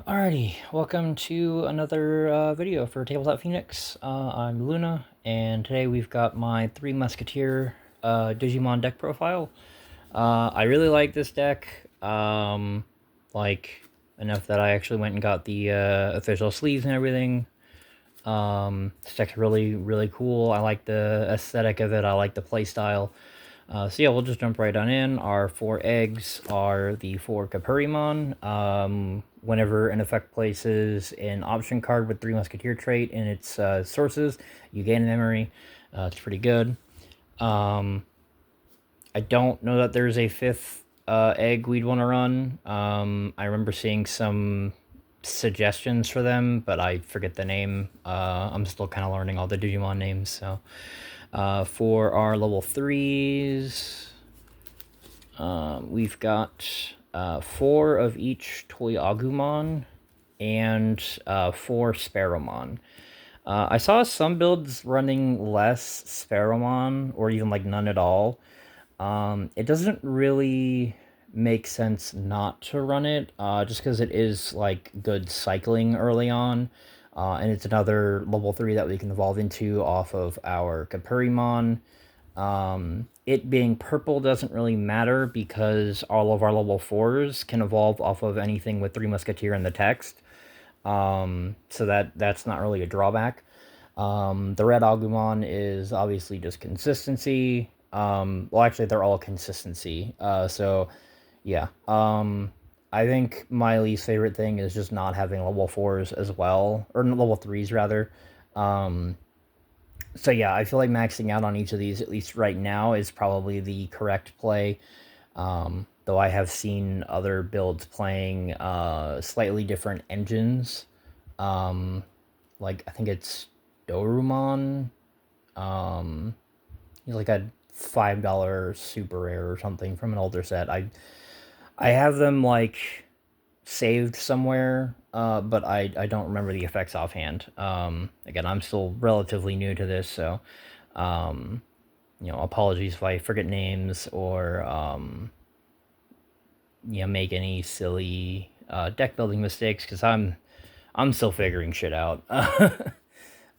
Alrighty, welcome to another video for Tabletop Phoenix. I'm Luna, and today we've got my Three Musketeer Digimon deck profile. I really like this deck, like enough that I actually went and got the official sleeves and everything. This deck's really cool. I like the aesthetic of it. I like the play style. So yeah, we'll just jump right on in. Our 4 eggs are the 4 Kapurimon. Whenever an effect places an option card with 3 Musketeer trait in its sources, you gain a memory. It's pretty good. I don't know that there's a 5th egg we'd want to run. I remember seeing some suggestions for them, but I forget the name. I'm still kind of learning all the Digimon names, so... for our level 3s, we've got 4 of each Toy Agumon and 4 Sparrowmon. I saw some builds running less Sparrowmon, or even like none at all. It doesn't really make sense not to run it, just because it is like good cycling early on. And it's another level 3 that we can evolve into off of our Kapurimon. It being purple doesn't really matter because all of our level 4s can evolve off of anything with 3 Musketeer in the text. So that's not really a drawback. The red Agumon is obviously just consistency. Well, actually, they're all consistency. So, yeah. I think my least favorite thing is just not having level 4s as well, or level 3s rather. So yeah, I feel like maxing out on each of these, at least right now, is probably the correct play. Though I have seen other builds playing slightly different engines. Like, I think it's Dorumon. He's like a $5 super rare or something from an older set. I have them like saved somewhere, but I don't remember the effects offhand. Again, I'm still relatively new to this, so apologies if I forget names or make any silly deck building mistakes because I'm still figuring shit out.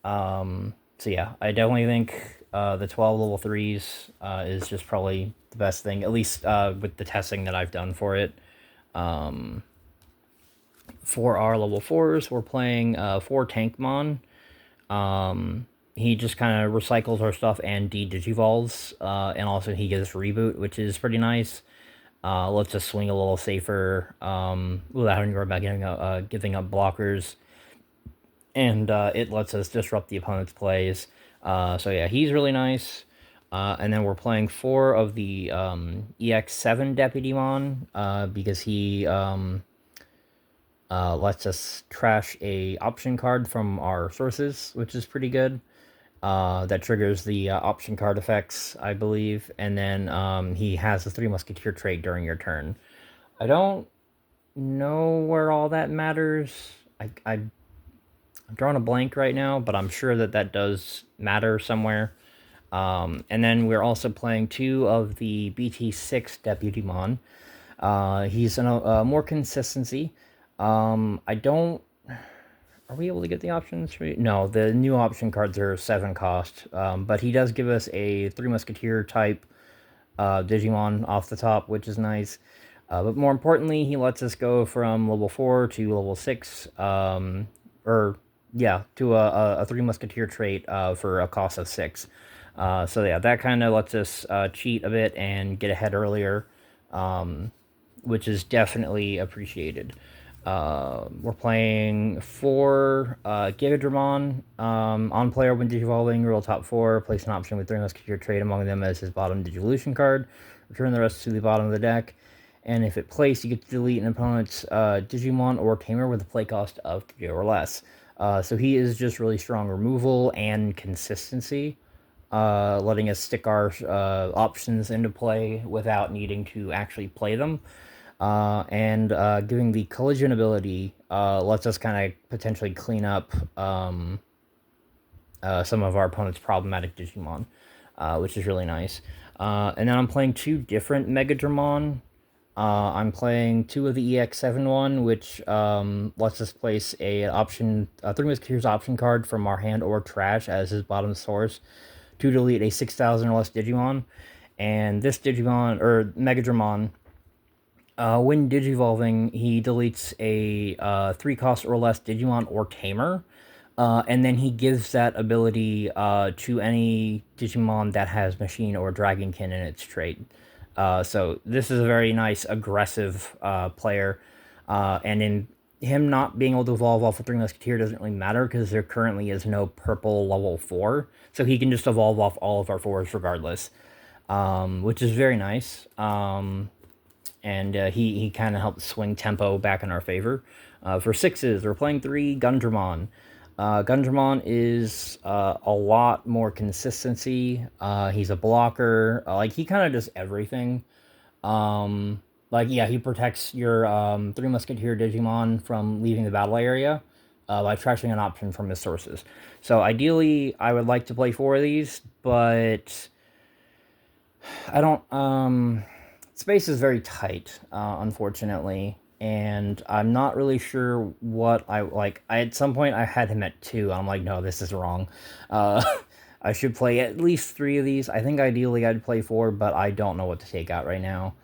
So yeah, I definitely think the 12 level 3s is just probably the best thing, at least with the testing that I've done for it. For our level 4s, we're playing 4 Tankmon. He just kind of recycles our stuff and de-digivolves, and also he gives reboot, which is pretty nice. Lets us swing a little safer without having to worry about giving up blockers. And it lets us disrupt the opponent's plays. So yeah, he's really nice. And then we're playing 4 of the EX7 Deputymon because he lets us trash a option card from our sources, which is pretty good. That triggers the option card effects, I believe. And then he has the 3 Musketeer trait during your turn. I don't know where all that matters. I'm drawing a blank right now, but I'm sure that does matter somewhere. And then we're also playing 2 of the BT6 Deputymon. He's in a more consistency. I don't... Are we able to get the options? No, the new option cards are 7 cost. But he does give us a 3 Musketeer type Digimon off the top, which is nice. But more importantly, he lets us go from level 4 to level 6. To a 3 Musketeer trait for a cost of 6. So yeah, that kind of lets us cheat a bit and get ahead earlier, which is definitely appreciated. We're playing 4 Gigadramon. On player when digivolving, rule top 4. Place an option with 3 Musketeer trait among them as his bottom Digivolution card. Return the rest to the bottom of the deck. And if it placed, you get to delete an opponent's Digimon or Tamer with a play cost of 3 or less. So he is just really strong removal and consistency, letting us stick our options into play without needing to actually play them. And giving the collision ability lets us kind of potentially clean up some of our opponent's problematic Digimon, which is really nice. And then I'm playing 2 different Megadramon. I'm playing 2 of the EX7 one, which lets us place a 3 Musketeers option card from our hand or trash as his bottom source to delete a 6,000 or less Digimon. And this Digimon, or Megadramon, when Digivolving, he deletes a 3 cost or less Digimon or Tamer. And then he gives that ability to any Digimon that has Machine or Dragonkin in its trait. So this is a very nice aggressive player, and in him not being able to evolve off of 3 Musketeer doesn't really matter because there currently is no purple level 4, so he can just evolve off all of our 4s regardless, which is very nice. And he kind of helps swing tempo back in our favor. For 6s, we're playing 3 Gundramon. Gundramon is a lot more consistency. He's a blocker. Like, he kind of does everything. Like, yeah, he protects your 3 Musketeer Digimon from leaving the battle area by trashing an option from his sources. So, ideally, I would like to play 4 of these, but I don't. Space is very tight, unfortunately, and I'm not really sure what I like. At some point I had him at 2. I'm like, no, this is wrong. Uh, I should play at least 3 of these. I think ideally I'd play 4, but I don't know what to take out right now.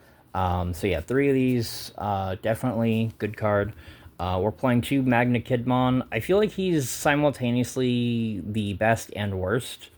So yeah, 3 of these, definitely good card. We're playing 2 Magna Kidmon. I feel like he's simultaneously the best and worst.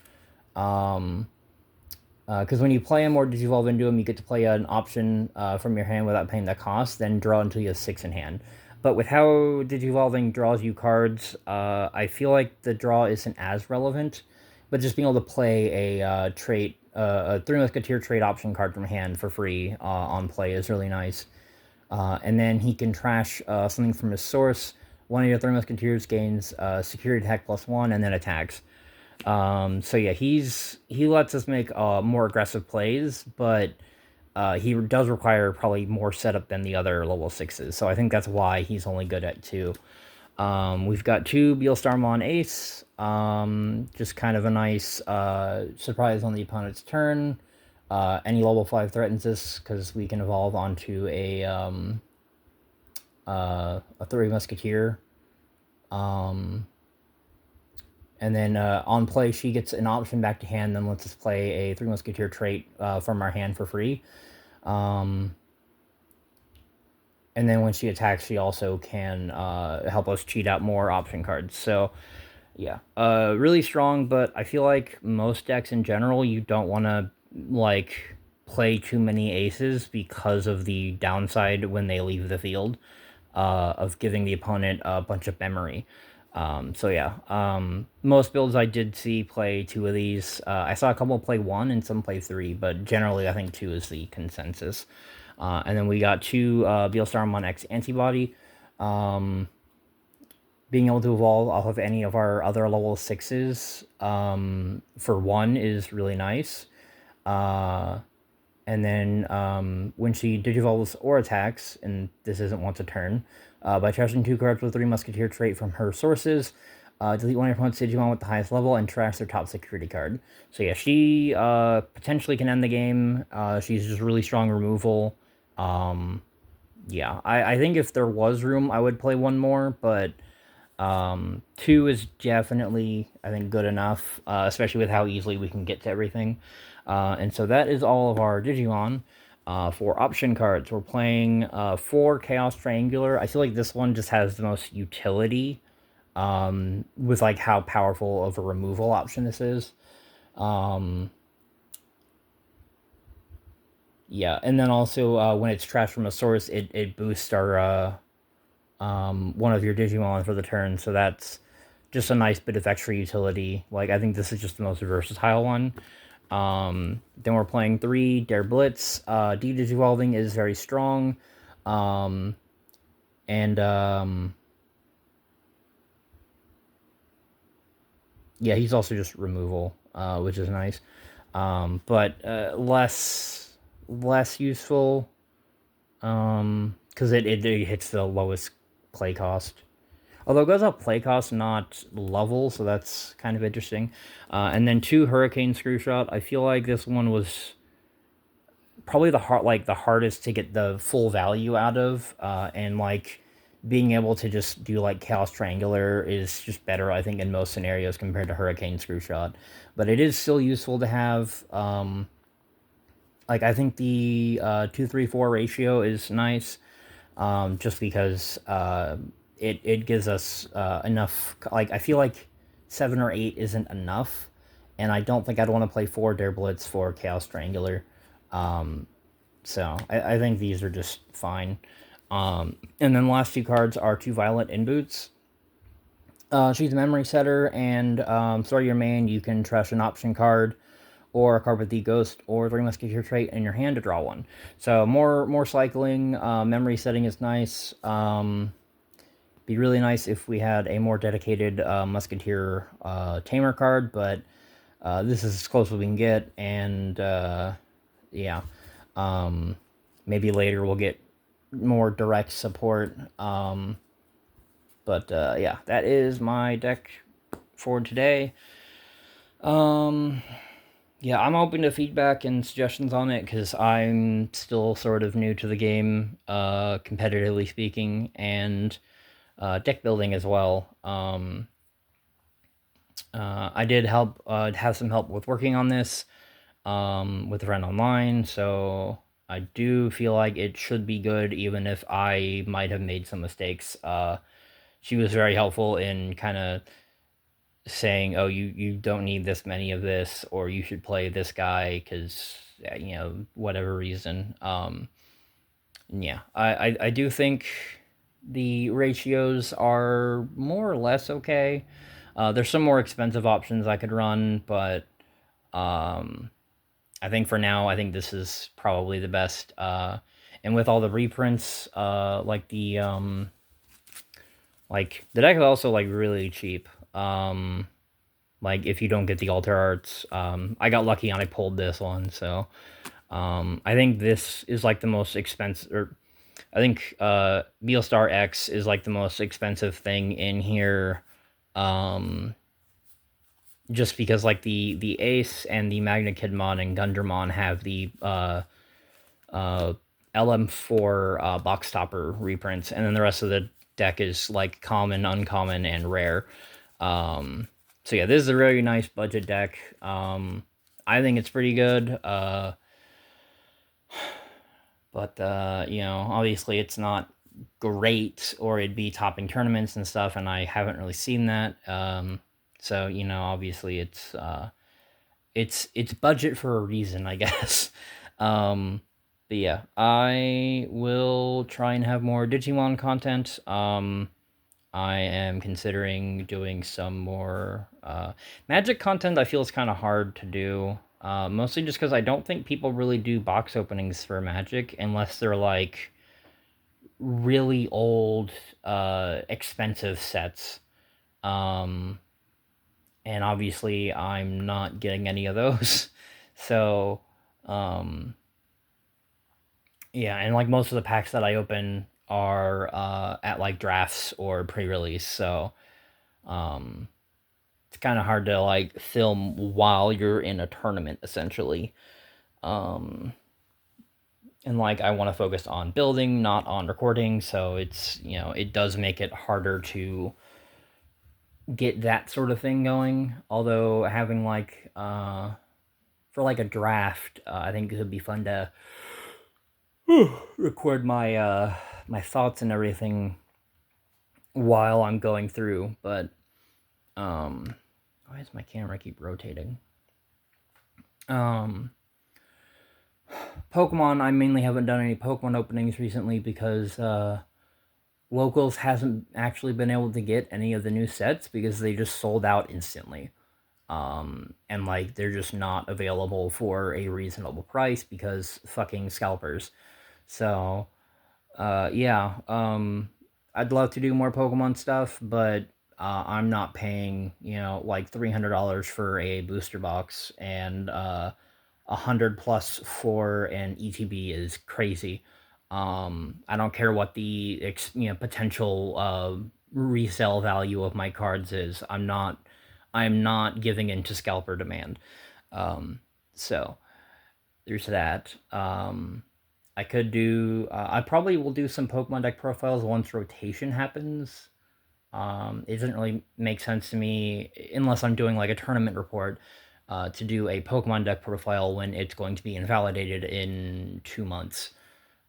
Because when you play him or digivolve into him, you get to play an option from your hand without paying the cost, then draw until you have 6 in hand. But with how digivolving draws you cards, I feel like the draw isn't as relevant. But just being able to play a 3 Musketeer trade option card from hand for free on play is really nice. And then he can trash something from his source. One of your 3 Musketeers gains security attack +1 and then attacks. So yeah, he lets us make more aggressive plays, but he does require probably more setup than the other level 6s. So I think that's why he's only good at 2. We've got 2 Beelstarmon Ace. Just kind of a nice surprise on the opponent's turn. Any level 5 threatens this because we can evolve onto a 3 Musketeer. And then on play, she gets an option back to hand, then lets us play a 3 Musketeer trait from our hand for free. And then when she attacks, she also can help us cheat out more option cards. So, yeah, really strong, but I feel like most decks in general, you don't want to, like, play too many aces because of the downside when they leave the field of giving the opponent a bunch of memory. So yeah, most builds I did see play 2 of these. I saw a couple play 1 and some play 3, but generally I think 2 is the consensus. And then we got 2 Beelstarmon X Antibody. Being able to evolve off of any of our other level 6s for 1 is really nice. And then when she digivolves or attacks, and this isn't once a turn, by trashing 2 cards with 3 Musketeer trait from her sources, delete one of your opponent's Digimon with the highest level and trash their top security card. So yeah, she potentially can end the game. She's just really strong removal. Yeah, I think if there was room, I would play 1 more, but 2 is definitely, I think, good enough, especially with how easily we can get to everything. And so that is all of our Digimon. For option cards, we're playing 4 Chaos Triangular. I feel like this one just has the most utility with like how powerful of a removal option this is. Yeah, and then also when it's trashed from a source, it boosts our one of your Digimon for the turn, so that's just a nice bit of extra utility. Like, I think this is just the most versatile one. Then we're playing 3 Dare Blitz. D-Digivolving is very strong. And yeah, he's also just removal, which is nice. But less useful, because it hits the lowest play cost. Although it goes up play cost, not level, so that's kind of interesting. And then 2 Hurricane Screwshot. I feel like this one was probably the hardest to get the full value out of, and like being able to just do like Chaos Triangular is just better, I think, in most scenarios compared to Hurricane Screwshot. But it is still useful to have. Like I think the 2-3-4 ratio is nice, just because it gives us enough. Like I feel like 7 or 8 isn't enough, and I don't think I'd want to play 4 Dare Blitz for Chaos Triangular. So I think these are just fine. And then the last 2 cards are 2 Violent In Boots. She's a memory setter, and throw your main. You can trash an option card, or a card with the Ghost or 3 Musketeer trait in your hand to draw one. So more cycling. Memory setting is nice. Be really nice if we had a more dedicated Musketeer Tamer card, but this is as close as we can get, and yeah. Maybe later we'll get more direct support. But yeah, that is my deck for today. Yeah, I'm open to feedback and suggestions on it because I'm still sort of new to the game, competitively speaking, and deck building as well. I did have some help with working on this with a friend online, so I do feel like it should be good, even if I might have made some mistakes. She was very helpful in kind of saying, "Oh, you don't need this many of this, or you should play this guy because whatever reason." Yeah, I do think the ratios are more or less okay. There's some more expensive options I could run, but um, I think for now, I think this is probably the best. And with all the reprints, like the deck is also like really cheap. Like if you don't get the alter arts, I got lucky and I pulled this one, so I think this is like the most expensive, or I think Beelstar X is like the most expensive thing in here, um, just because like the Ace and the Magna Kidmon and Gundramon have the uh, LM4 box topper reprints, and then the rest of the deck is like common, uncommon, and rare. So yeah, this is a really nice budget deck. I think it's pretty good. But obviously it's not great, or it'd be topping tournaments and stuff, and I haven't really seen that. So obviously it's budget for a reason, I guess. um, but yeah, I will try and have more Digimon content. I am considering doing some more Magic content. I feel is kind of hard to do, mostly just because I don't think people really do box openings for Magic unless they're like really old, expensive sets. Um, and obviously, I'm not getting any of those. So, um, yeah, and like most of the packs that I open are at like drafts or pre-release, so um, it's kind of hard to like film while you're in a tournament, essentially. Um, and like I want to focus on building, not on recording, so it's it does make it harder to get that sort of thing going. Although having like for like a draft, I think it would be fun to record my thoughts and everything while I'm going through. But why does my camera keep rotating? Um, Pokemon, I mainly haven't done any Pokemon openings recently because Locals hasn't actually been able to get any of the new sets because they just sold out instantly. And like they're just not available for a reasonable price because fucking scalpers. So yeah, I'd love to do more Pokemon stuff, but I'm not paying like $300 for a booster box, and 100 plus for an ETB is crazy. I don't care what the potential resale value of my cards is. I'm not giving in to scalper demand. Um, so there's that. I could do. I probably will do some Pokemon deck profiles once rotation happens. It doesn't really make sense to me unless I'm doing like a tournament report to do a Pokemon deck profile when it's going to be invalidated in 2 months.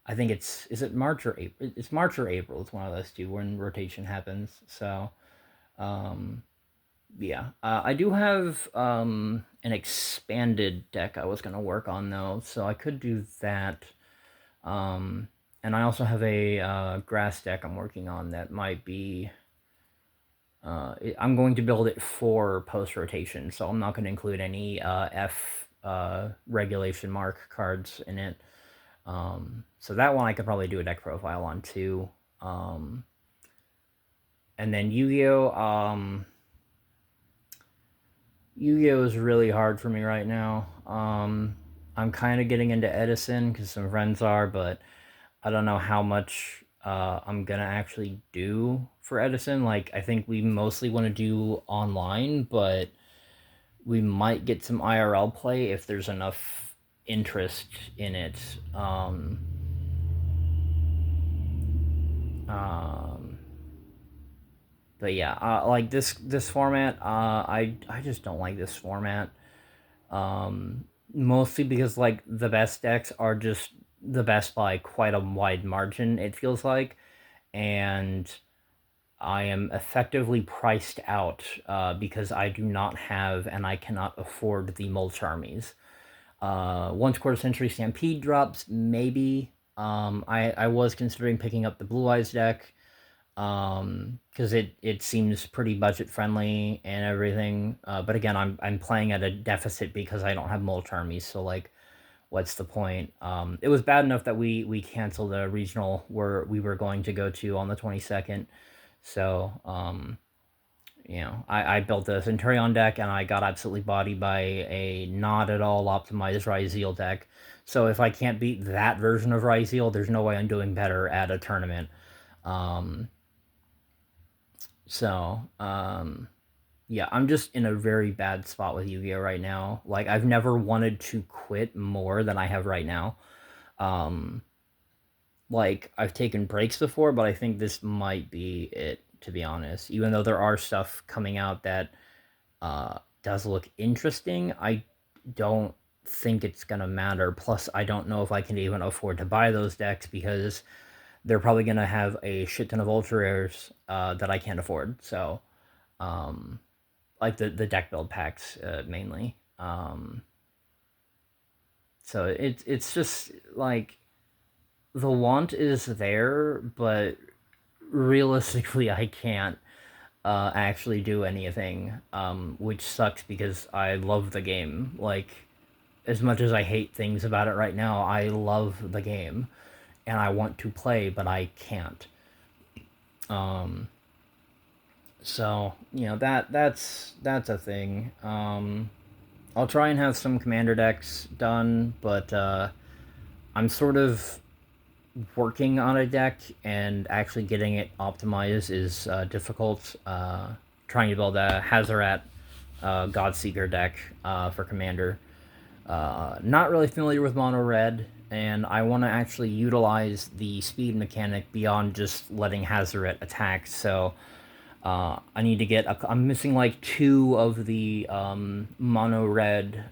I think it's is it March or April? It's March or April. It's one of those two when rotation happens. So um, yeah, I do have an expanded deck I was gonna work on though, so I could do that. Um, and I also have a grass deck I'm working on that might be. I'm going to build it for post rotation, so I'm not going to include any F regulation mark cards in it. So that one I could probably do a deck profile on too. Um, and then Yu-Gi-Oh! Yu-Gi-Oh is really hard for me right now. I'm kind of getting into Edison because some friends are, but I don't know how much I'm gonna actually do for Edison. Like, I think we mostly want to do online, but we might get some IRL play if there's enough interest in it. Um, but yeah, like this format, I just don't like this format. Mostly because like the best decks are just the best by quite a wide margin. It feels like, and I am effectively priced out because I do not have and I cannot afford the mulch armies. Once Quarter Century Stampede drops, maybe. I was considering picking up the Blue Eyes deck because it seems pretty budget friendly and everything. But again, I'm playing at a deficit because I don't have mulch armies. So like, what's the point? It was bad enough that we canceled a regional where we were going to go to on the 22nd. So I built a Centurion deck and I got absolutely bodied by a not at all optimized Ryzeal deck. So if I can't beat that version of Ryzeal, there's no way I'm doing better at a tournament. Um, so yeah, I'm just in a very bad spot with Yu-Gi-Oh right now. Like I've never wanted to quit more than I have right now. Um, like I've taken breaks before, but I think this might be it, to be honest. Even though there are stuff coming out that does look interesting, I don't think it's gonna matter. Plus, I don't know if I can even afford to buy those decks because they're probably gonna have a shit ton of ultra rares that I can't afford. So, um, like the deck build packs mainly. So it's just like the want is there, but realistically, I can't actually do anything, which sucks because I love the game. Like, as much as I hate things about it right now, I love the game and I want to play, but I can't. Um, so that's a thing. I'll try and have some commander decks done, but I'm sort of working on a deck and actually getting it optimized is difficult. Trying to build a Hazaret Godseeker deck for Commander. Not really familiar with Mono Red, and I want to actually utilize the speed mechanic beyond just letting Hazaret attack. So I need to get. I'm missing like two of the Mono Red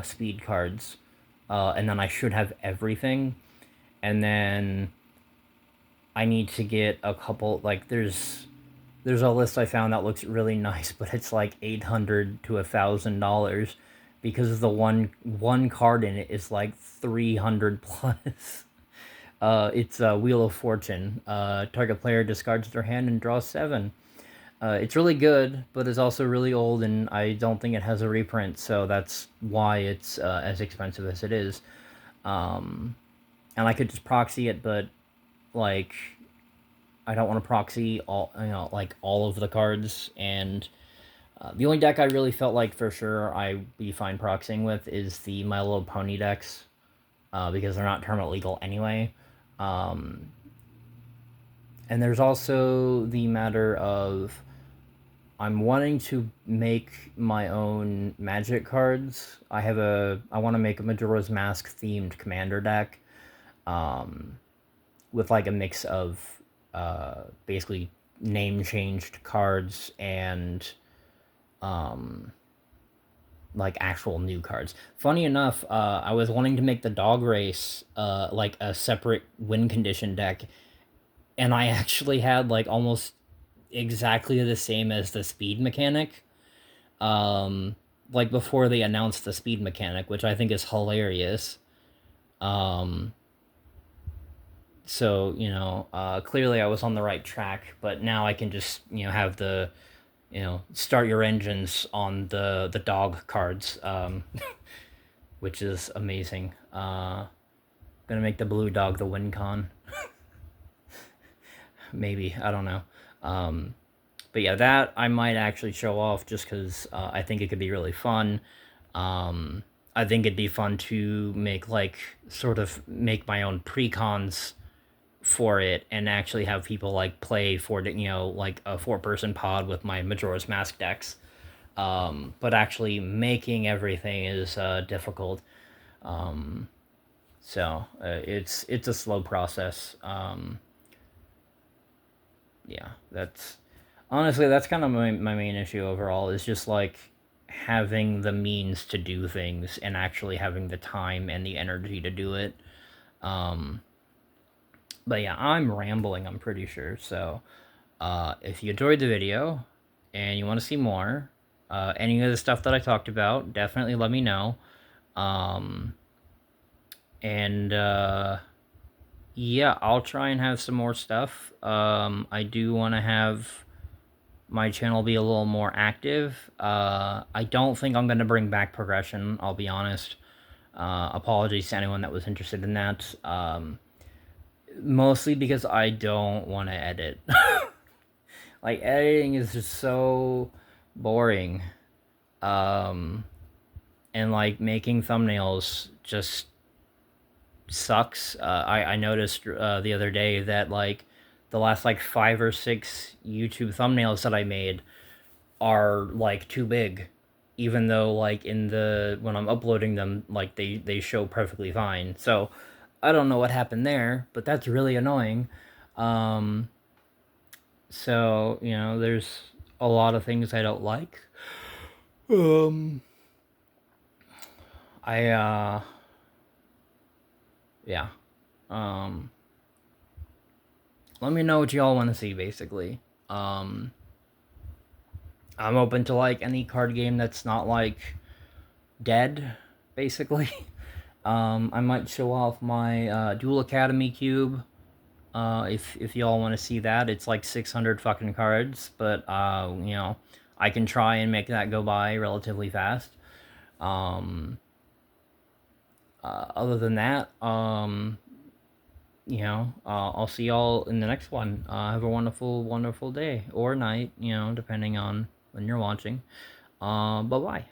speed cards, and then I should have everything. And then I need to get a couple. Like there's a list I found that looks really nice, but it's like $800 to $1,000 because the one card in it is like 300 plus. It's a Wheel of Fortune. Target player discards their hand and draws seven. It's really good, but it's also really old, and I don't think it has a reprint, so that's why it's as expensive as it is. Um, and I could just proxy it, but like I don't want to proxy like all of the cards. And the only deck I really felt like for sure I'd be fine proxying with is the My Little Pony decks, because they're not tournament legal anyway. Um, and there's also the matter of I'm wanting to make my own magic cards. I want to make a Majora's Mask themed commander deck, um, with like a mix of basically name changed cards and um, like actual new cards. Funny enough, I was wanting to make the dog race like a separate win condition deck, and I actually had like almost exactly the same as the speed mechanic. Um, like before they announced the speed mechanic, which I think is hilarious. Um, so clearly I was on the right track, but now I can just have the start your engines on the dog cards, which is amazing. Gonna make the blue dog the win con. Maybe, I don't know. Um, but yeah, that I might actually show off just because I think it could be really fun. Um, I think it'd be fun to make like sort of make my own precons for it and actually have people like play for like a 4-person pod with my Majora's Mask decks. But actually making everything is difficult. Um, it's a slow process. Yeah, that's honestly that's kind of my main issue overall is just like having the means to do things and actually having the time and the energy to do it. Um, but yeah, I'm rambling, I'm pretty sure. So if you enjoyed the video and you want to see more, any of the stuff that I talked about, definitely let me know. Um, and yeah, I'll try and have some more stuff. I do want to have my channel be a little more active. I don't think I'm going to bring back progression, I'll be honest. Apologies to anyone that was interested in that. Mostly because I don't want to edit. Like, editing is just so boring. Um, and, like, making thumbnails just sucks. I noticed the other day that, like, the last, like, 5 or 6 YouTube thumbnails that I made are like too big, even though like in the when I'm uploading them like they show perfectly fine. So I don't know what happened there, but that's really annoying. um so there's a lot of things I don't like. um I Yeah. um Let me know what y'all want to see, basically. um I'm open to like any card game that's not like dead, basically. I might show off my Duel Academy cube. If y'all want to see that, it's like 600 fucking cards, but I can try and make that go by relatively fast. Um, Other than that, I'll see y'all in the next one. Have a wonderful, wonderful day or night, depending on when you're watching. Bye bye.